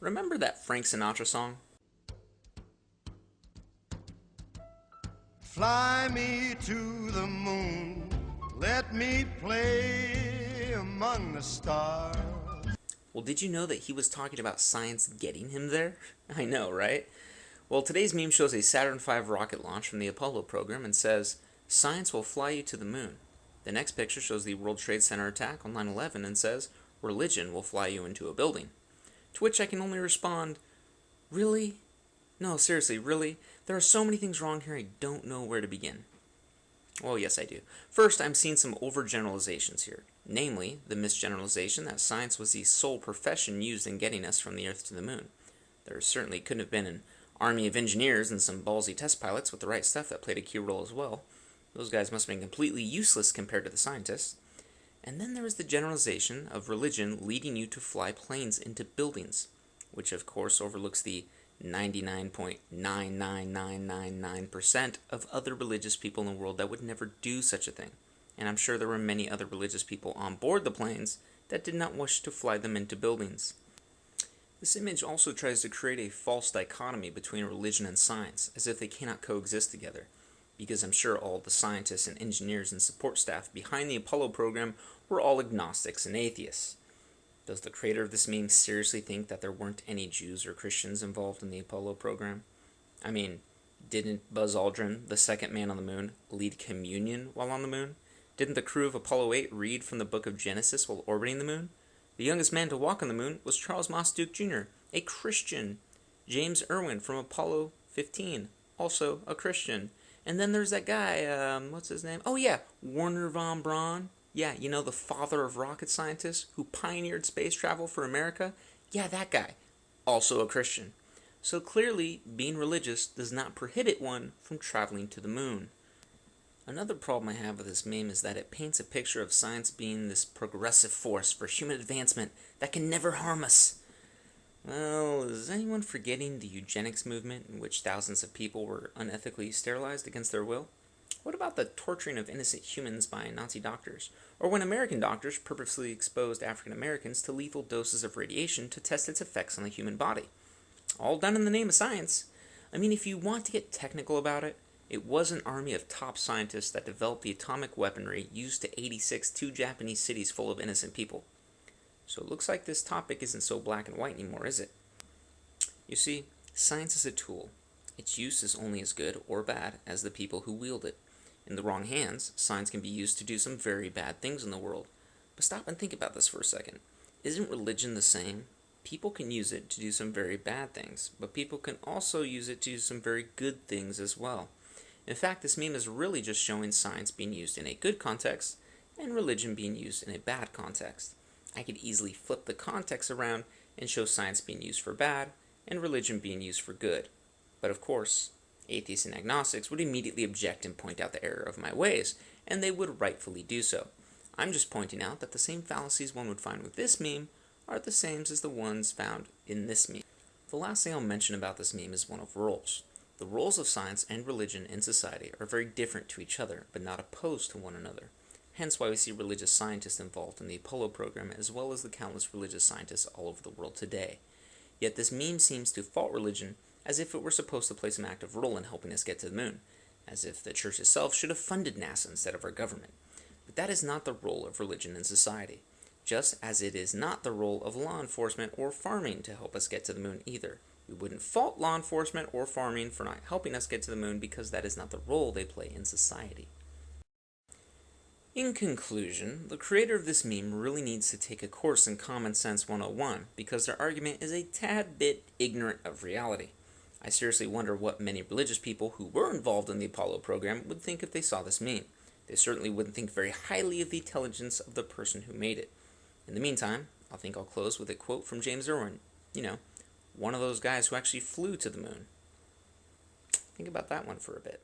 Remember that Frank Sinatra song? Fly me to the moon, let me play among the stars. Well, did you know that he was talking about science getting him there? I know, right? Well, today's meme shows a Saturn V rocket launch from the Apollo program and says, "Science will fly you to the moon." The next picture shows the World Trade Center attack on 9/11 and says, "Religion will fly you into a building." To which I can only respond, really? No, seriously, really? There are so many things wrong here I don't know where to begin. Well, yes, I do. First, I'm seeing some overgeneralizations here. Namely, the misgeneralization that science was the sole profession used in getting us from the Earth to the moon. There certainly couldn't have been an army of engineers and some ballsy test pilots with the right stuff that played a key role as well. Those guys must have been completely useless compared to the scientists. And then there is the generalization of religion leading you to fly planes into buildings, which of course overlooks the 99.99999% of other religious people in the world that would never do such a thing. And I'm sure there were many other religious people on board the planes that did not wish to fly them into buildings. This image also tries to create a false dichotomy between religion and science, as if they cannot coexist together, because I'm sure all the scientists and engineers and support staff behind the Apollo program were all agnostics and atheists. Does the creator of this meme seriously think that there weren't any Jews or Christians involved in the Apollo program? I mean, didn't Buzz Aldrin, the second man on the moon, lead communion while on the moon? Didn't the crew of Apollo 8 read from the book of Genesis while orbiting the moon? The youngest man to walk on the moon was Charles Moss Duke Jr., a Christian. James Irwin from Apollo 15, also a Christian. And then there's that guy, what's his name? Oh yeah, Werner von Braun. Yeah, you know, the father of rocket scientists who pioneered space travel for America? Yeah, that guy. Also a Christian. So clearly, being religious does not prohibit one from traveling to the moon. Another problem I have with this meme is that it paints a picture of science being this progressive force for human advancement that can never harm us. Well, is anyone forgetting the eugenics movement in which thousands of people were unethically sterilized against their will? What about the torturing of innocent humans by Nazi doctors? Or when American doctors purposely exposed African Americans to lethal doses of radiation to test its effects on the human body? All done in the name of science. I mean, if you want to get technical about it, it was an army of top scientists that developed the atomic weaponry used to 86 two Japanese cities full of innocent people. So it looks like this topic isn't so black and white anymore, is it? You see, science is a tool. Its use is only as good or bad as the people who wield it. In the wrong hands, science can be used to do some very bad things in the world. But stop and think about this for a second. Isn't religion the same? People can use it to do some very bad things, but people can also use it to do some very good things as well. In fact, this meme is really just showing science being used in a good context and religion being used in a bad context. I could easily flip the context around and show science being used for bad and religion being used for good. But of course, atheists and agnostics would immediately object and point out the error of my ways, and they would rightfully do so. I'm just pointing out that the same fallacies one would find with this meme are the same as the ones found in this meme. The last thing I'll mention about this meme is one of roles. The roles of science and religion in society are very different to each other, but not opposed to one another. Hence why we see religious scientists involved in the Apollo program, as well as the countless religious scientists all over the world today. Yet this meme seems to fault religion as if it were supposed to play some active role in helping us get to the moon, as if the church itself should have funded NASA instead of our government. But that is not the role of religion in society, just as it is not the role of law enforcement or farming to help us get to the moon either. We wouldn't fault law enforcement or farming for not helping us get to the moon because that is not the role they play in society. In conclusion, the creator of this meme really needs to take a course in Common Sense 101 because their argument is a tad bit ignorant of reality. I seriously wonder what many religious people who were involved in the Apollo program would think if they saw this meme. They certainly wouldn't think very highly of the intelligence of the person who made it. In the meantime, I think I'll close with a quote from James Irwin. You know, one of those guys who actually flew to the moon. Think about that one for a bit.